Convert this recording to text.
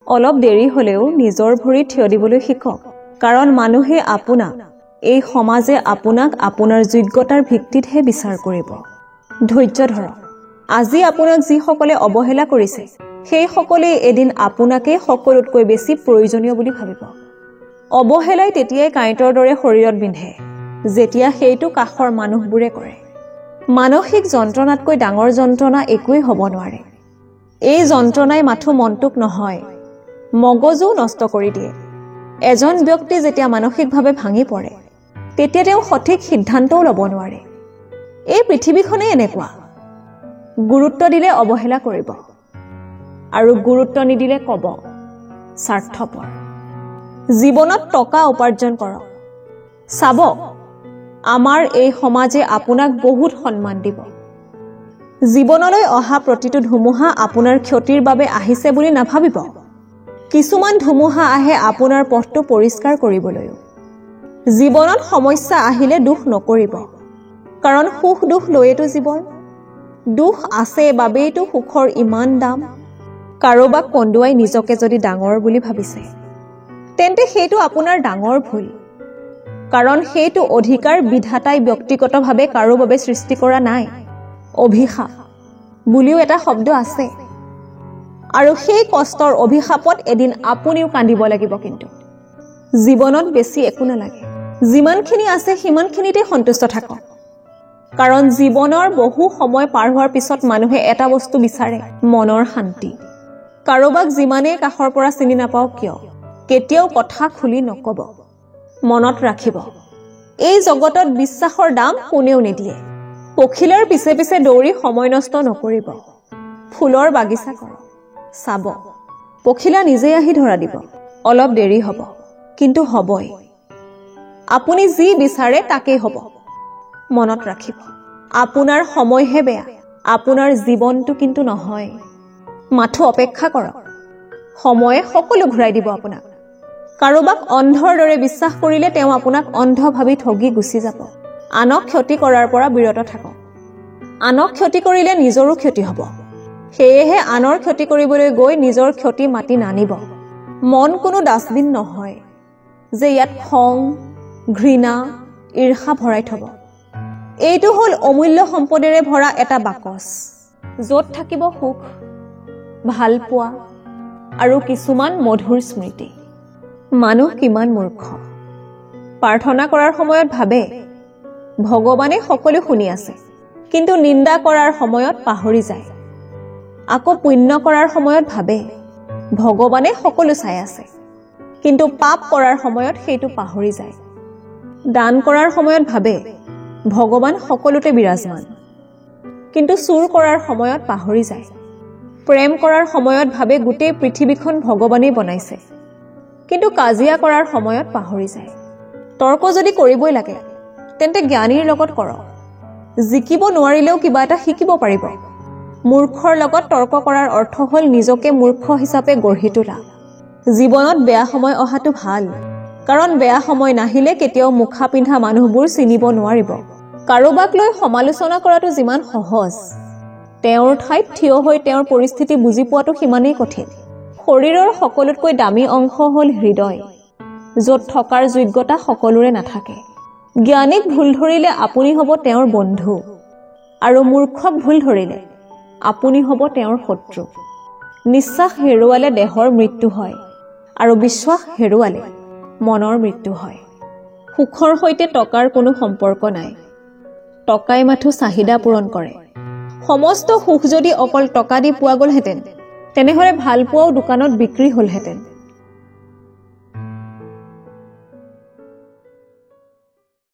অলপ দেৰি হলেও নিজৰ ভৰিত থিয় দিবলৈ শিকক, কাৰণ মানুহে আপোনাক, এই সমাজে আপোনাক আপোনাৰ যোগ্যতাৰ ভিত্তিতহে বিচাৰ কৰিব। ধৈৰ্য ধৰক। আজি আপোনাক যিসকলে অৱহেলা কৰিছে সেই সকলেই এদিন আপোনাকে সকলোতকৈ বেছি প্ৰয়োজনীয় বুলি ভাবিব। অৱহেলাই তেতিয়াই কাঁইটৰ দৰে শৰীৰত বিন্ধে যেতিয়া সেইটো কাষৰ মানুহবোৰে কৰে। মানসিক যন্ত্ৰণাতকৈ ডাঙৰ যন্ত্ৰণা একোৱেই হ'ব নোৱাৰে। এই যন্ত্ৰণাই মাথো মনটোক নহয়, মগজু নষ্ট কৰি দিয়ে। এজন ব্যক্তি যেতিয়া মানসিকভাৱে ভাঙি পৰে তেতিয়া তেওঁ সঠিক সিদ্ধান্তও ল'ব নোৱাৰে। এই পৃথিৱীখনেই এনেকুৱা, গুৰুত্ব দিলে অৱহেলা কৰিব আৰু গুৰুত্ব নিদিলে ক'ব স্বাৰ্থপৰ। জীৱনত টকা উপাৰ্জন কৰক। চাব, আমাৰ এই সমাজে আপোনাক বহুত সন্মান দিব। জীৱনলৈ অহা প্ৰতিটো ধুমুহা আপোনাৰ ক্ষতিৰ বাবে আহিছে বুলি নাভাবিব। কিছুমান ধুমুহা আহে আপোনাৰ পথটো পৰিষ্কাৰ কৰিবলৈও। জীৱনত সমস্যা আহিলে দুখ নকৰিব, কাৰণ সুখ দুখ লৈয়েতো জীৱন। দুখ আছে বাবেইতো সুখৰ ইমান দাম। কাৰোবাক কন্দুৱাই নিজকে যদি ডাঙৰ বুলি ভাবিছে তেন্তে সেইটো আপোনাৰ ডাঙৰ ভুল, কাৰণ সেইটো অধিকাৰ বিধাতাই ব্যক্তিগতভাৱে কাৰো বাবে সৃষ্টি কৰা নাই। অভিশাপ বুলিও এটা শব্দ আছে, আৰু সেই কষ্টৰ অভিশাপত এদিন আপুনিও কান্দিব লাগিব। কিন্তু জীৱনত বেছি একো নালাগে, যিমানখিনি আছে সিমানখিনিতে সন্তুষ্ট থাকক। কাৰণ জীৱনৰ বহু সময় পাৰ হোৱাৰ পিছত মানুহে এটা বস্তু বিচাৰে, মনৰ শান্তি। কাৰোবাক যিমানেই কাষৰ পৰা চিনি নাপাওক কিয় কেতিয়াও কথা খুলি নকব। মনত ৰাখিব, এই জগতত বিশ্বাসৰ দাম কোনেও নিদিয়ে। পখিলাৰ পিছে পিছে দৌৰি সময় নষ্ট নকৰিব। ফুলৰ বাগিচা কৰক। চাব, পখিলা নিজেই আহি ধৰা দিব। অলপ দেৰি হ'ব, কিন্তু হ'বই। আপুনি যি বিচাৰে তাকেই হ'ব। মনত ৰাখিব, আপোনাৰ সময়হে বেয়া, আপোনাৰ জীৱনটো কিন্তু নহয়। মাথো অপেক্ষা কৰক, সময়ে সকলো ঘূৰাই দিব আপোনাক। কাৰোবাক অন্ধৰ দৰে বিশ্বাস কৰিলে তেওঁ আপোনাক অন্ধ ভাবি ঠগি গুচি যাব। আনক ক্ষতি কৰাৰ পৰা বিৰত থাকক। আনক ক্ষতি কৰিলে নিজৰো ক্ষতি হ'ব। সেয়েহে আনৰ ক্ষতি কৰিবলৈ গৈ নিজৰ ক্ষতি মাতি নানিব। মন কোনো ডাষ্টবিন নহয় যে ইয়াত খং, ঘৃণা, ঈৰ্ষা ভৰাই থব। এইটো হ'ল অমূল্য সম্পদেৰে ভৰা এটা বাকচ, য'ত থাকিব সুখ, ভাল পোৱা আৰু কিছুমান মধুৰ স্মৃতি। মানুহ কিমান মূৰ্খ। প্ৰাৰ্থনা কৰাৰ সময়ত ভাবে ভগৱানে সকলো শুনি আছে, কিন্তু নিন্দা কৰাৰ সময়ত পাহৰি যায়। আকৌ পুণ্য কৰাৰ সময়ত ভাবে ভগৱানে সকলো চাই আছে, কিন্তু পাপ কৰাৰ সময়ত সেইটো পাহৰি যায়। দান কৰাৰ সময়ত ভাবে ভগৱান সকলোতে বিৰাজমান, কিন্তু চুৰ কৰাৰ সময়ত পাহৰি যায়। প্ৰেম কৰাৰ সময়ত ভাবে গোটেই পৃথিৱীখন ভগৱানেই বনাইছে, কিন্তু কাজিয়া কৰাৰ সময়ত পাহৰি যায়। তৰ্ক যদি কৰিবই লাগে তেন্তে জ্ঞানীৰ লগত কৰক। জিকিব নোৱাৰিলেও কিবা এটা শিকিব পাৰিব। মূৰ্খৰ লগত তৰ্ক কৰাৰ অৰ্থ হ'ল নিজকে মূৰ্খ হিচাপে গঢ়ি তোলা। জীৱনত বেয়া সময় অহাটো ভাল, কাৰণ বেয়া সময় নাহিলে কেতিয়াও মুখা পিন্ধা মানুহবোৰ চিনিব নোৱাৰিব। কাৰোবাক লৈ সমালোচনা কৰাটো যিমান সহজ, তেওঁৰ ঠাইত থিয় হৈ তেওঁৰ পৰিস্থিতি বুজি পোৱাটো সিমানেই কঠিন। শৰীৰৰ সকলোতকৈ দামী অংশ হ'ল হৃদয়, য'ত থকাৰ যোগ্যতা সকলোৰে নাথাকে। জ্ঞানীক ভুল ধৰিলে আপুনি হ'ব তেওঁৰ বন্ধু, আৰু মূৰ্খক ভুল ধৰিলে আপুনি হ'ব তেওঁৰ শত্ৰু। নিশ্বাস হেৰুৱালে দেহৰ মৃত্যু হয়, আৰু বিশ্বাস হেৰুৱালে মনৰ মৃত্যু হয়। সুখৰ সৈতে টকাৰ কোনো সম্পৰ্ক নাই। টকাই মাথো চাহিদা পূৰণ কৰে। সমস্ত সুখ যদি অকল টকা দি পোৱা গ'লহেঁতেন তেনেহ'লে ভাল পোৱাও দোকানত বিক্ৰী হ'লহেঁতেন।